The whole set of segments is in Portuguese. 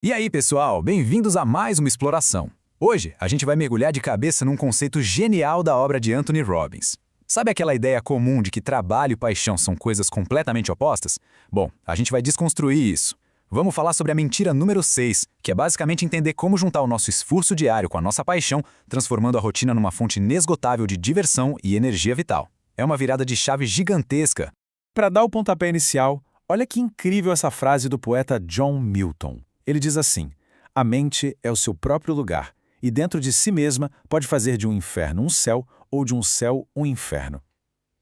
E aí, pessoal, bem-vindos a mais uma exploração. Hoje, a gente vai mergulhar de cabeça num conceito genial da obra de Anthony Robbins. Sabe aquela ideia comum de que trabalho e paixão são coisas completamente opostas? Bom, a gente vai desconstruir isso. Vamos falar sobre a mentira número 6, que é basicamente entender como juntar o nosso esforço diário com a nossa paixão, transformando a rotina numa fonte inesgotável de diversão e energia vital. É uma virada de chave gigantesca. Para dar o pontapé inicial, olha que incrível essa frase do poeta John Milton. Ele diz assim: a mente é o seu próprio lugar, e dentro de si mesma pode fazer de um inferno um céu ou de um céu um inferno.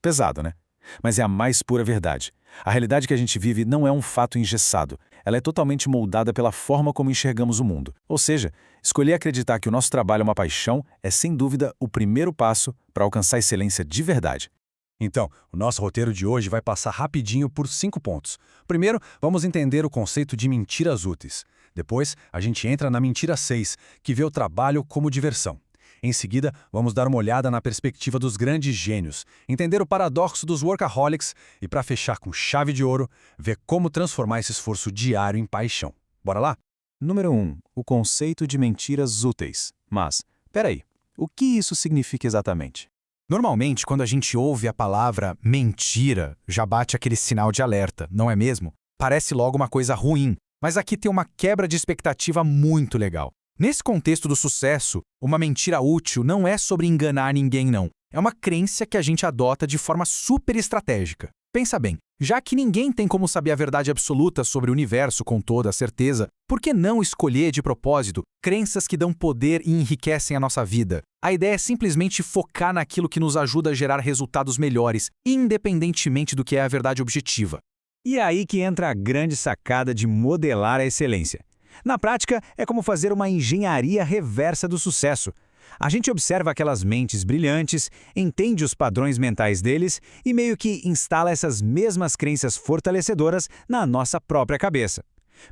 Pesado, né? Mas é a mais pura verdade. A realidade que a gente vive não é um fato engessado. Ela é totalmente moldada pela forma como enxergamos o mundo. Ou seja, escolher acreditar que o nosso trabalho é uma paixão é, sem dúvida, o primeiro passo para alcançar a excelência de verdade. Então, o nosso roteiro de hoje vai passar rapidinho por 5 pontos. Primeiro, vamos entender o conceito de mentiras úteis. Depois, a gente entra na mentira 6, que vê o trabalho como diversão. Em seguida, vamos dar uma olhada na perspectiva dos grandes gênios, entender o paradoxo dos workaholics e, para fechar com chave de ouro, ver como transformar esse esforço diário em paixão. Bora lá? Número 1. O conceito de mentiras úteis. Mas, peraí, o que isso significa exatamente? Normalmente, quando a gente ouve a palavra mentira, já bate aquele sinal de alerta, não é mesmo? Parece logo uma coisa ruim, mas aqui tem uma quebra de expectativa muito legal. Nesse contexto do sucesso, uma mentira útil não é sobre enganar ninguém, não. É uma crença que a gente adota de forma super estratégica. Pensa bem, já que ninguém tem como saber a verdade absoluta sobre o universo com toda a certeza, por que não escolher de propósito crenças que dão poder e enriquecem a nossa vida? A ideia é simplesmente focar naquilo que nos ajuda a gerar resultados melhores, independentemente do que é a verdade objetiva. E é aí que entra a grande sacada de modelar a excelência. Na prática, é como fazer uma engenharia reversa do sucesso. A gente observa aquelas mentes brilhantes, entende os padrões mentais deles e meio que instala essas mesmas crenças fortalecedoras na nossa própria cabeça.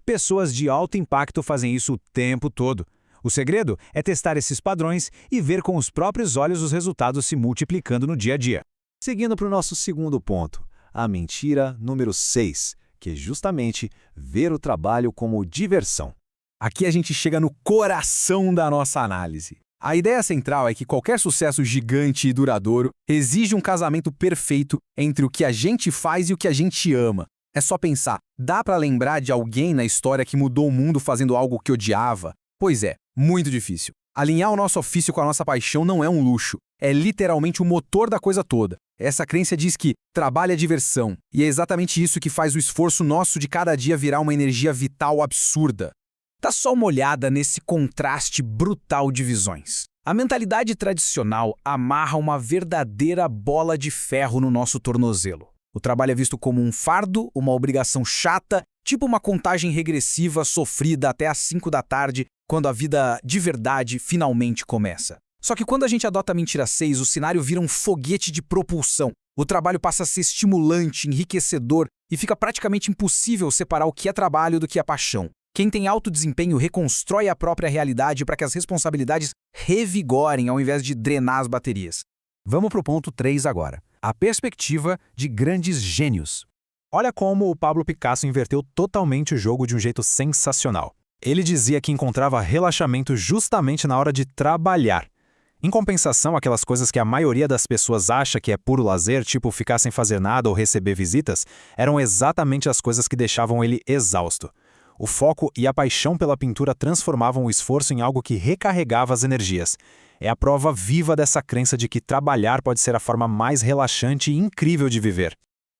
Pessoas de alto impacto fazem isso o tempo todo. O segredo é testar esses padrões e ver com os próprios olhos os resultados se multiplicando no dia a dia. Seguindo para o nosso segundo ponto, a mentira número 6, que é justamente ver o trabalho como diversão. Aqui a gente chega no coração da nossa análise. A ideia central é que qualquer sucesso gigante e duradouro exige um casamento perfeito entre o que a gente faz e o que a gente ama. É só pensar, dá para lembrar de alguém na história que mudou o mundo fazendo algo que odiava? Pois é, muito difícil. Alinhar o nosso ofício com a nossa paixão não é um luxo, é literalmente o motor da coisa toda. Essa crença diz que trabalho é diversão, e é exatamente isso que faz o esforço nosso de cada dia virar uma energia vital absurda. Dá só uma olhada nesse contraste brutal de visões. A mentalidade tradicional amarra uma verdadeira bola de ferro no nosso tornozelo. O trabalho é visto como um fardo, uma obrigação chata, tipo uma contagem regressiva sofrida até às 5 da tarde, quando a vida de verdade finalmente começa. Só que quando a gente adota a mentira 6, o cenário vira um foguete de propulsão. O trabalho passa a ser estimulante, enriquecedor e fica praticamente impossível separar o que é trabalho do que é paixão. Quem tem alto desempenho reconstrói a própria realidade para que as responsabilidades revigorem ao invés de drenar as baterias. Vamos para o ponto 3 agora. A perspectiva de grandes gênios. Olha como o Pablo Picasso inverteu totalmente o jogo de um jeito sensacional. Ele dizia que encontrava relaxamento justamente na hora de trabalhar. Em compensação, aquelas coisas que a maioria das pessoas acha que é puro lazer, tipo ficar sem fazer nada ou receber visitas, eram exatamente as coisas que deixavam ele exausto. O foco e a paixão pela pintura transformavam o esforço em algo que recarregava as energias. É a prova viva dessa crença de que trabalhar pode ser a forma mais relaxante e incrível de viver.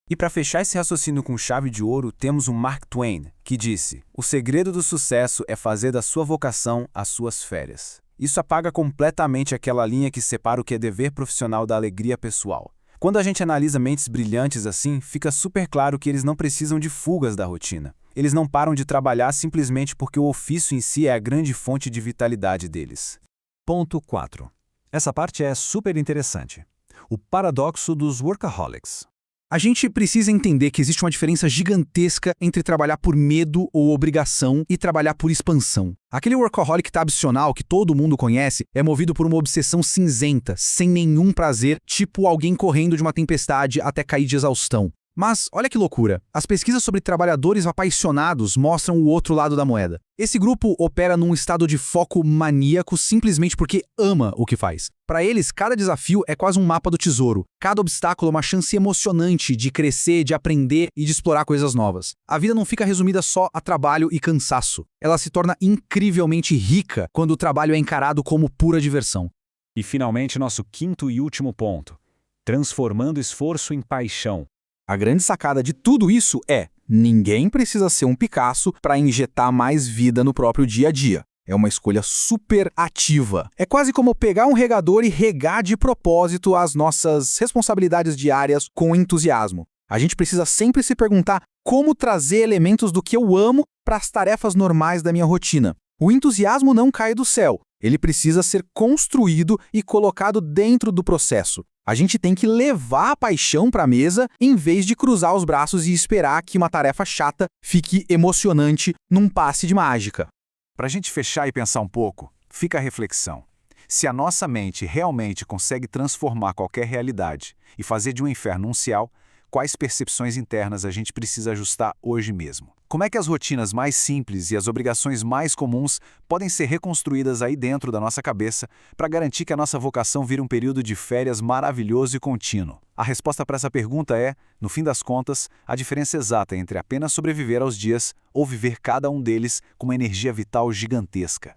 E para fechar esse raciocínio com chave de ouro, temos o Mark Twain, que disse: "O segredo do sucesso é fazer da sua vocação as suas férias." Isso apaga completamente aquela linha que separa o que é dever profissional da alegria pessoal. Quando a gente analisa mentes brilhantes assim, fica super claro que eles não precisam de fugas da rotina. Eles não param de trabalhar simplesmente porque o ofício em si é a grande fonte de vitalidade deles. Ponto 4. Essa parte é super interessante. O paradoxo dos workaholics. A gente precisa entender que existe uma diferença gigantesca entre trabalhar por medo ou obrigação e trabalhar por expansão. Aquele workaholic tradicional que todo mundo conhece é movido por uma obsessão cinzenta, sem nenhum prazer, tipo alguém correndo de uma tempestade até cair de exaustão. Mas olha que loucura, as pesquisas sobre trabalhadores apaixonados mostram o outro lado da moeda. Esse grupo opera num estado de foco maníaco simplesmente porque ama o que faz. Para eles, cada desafio é quase um mapa do tesouro. Cada obstáculo é uma chance emocionante de crescer, de aprender e de explorar coisas novas. A vida não fica resumida só a trabalho e cansaço. Ela se torna incrivelmente rica quando o trabalho é encarado como pura diversão. E finalmente, nosso quinto e último ponto: transformando esforço em paixão. A grande sacada de tudo isso é: ninguém precisa ser um Picasso para injetar mais vida no próprio dia a dia. É uma escolha super ativa. É quase como pegar um regador e regar de propósito as nossas responsabilidades diárias com entusiasmo. A gente precisa sempre se perguntar como trazer elementos do que eu amo para as tarefas normais da minha rotina. O entusiasmo não cai do céu. Ele precisa ser construído e colocado dentro do processo. A gente tem que levar a paixão para a mesa em vez de cruzar os braços e esperar que uma tarefa chata fique emocionante num passe de mágica. Para a gente fechar e pensar um pouco, fica a reflexão. Se a nossa mente realmente consegue transformar qualquer realidade e fazer de um inferno um céu, quais percepções internas a gente precisa ajustar hoje mesmo? Como é que as rotinas mais simples e as obrigações mais comuns podem ser reconstruídas aí dentro da nossa cabeça para garantir que a nossa vocação vire um período de férias maravilhoso e contínuo? A resposta para essa pergunta é, no fim das contas, a diferença exata entre apenas sobreviver aos dias ou viver cada um deles com uma energia vital gigantesca.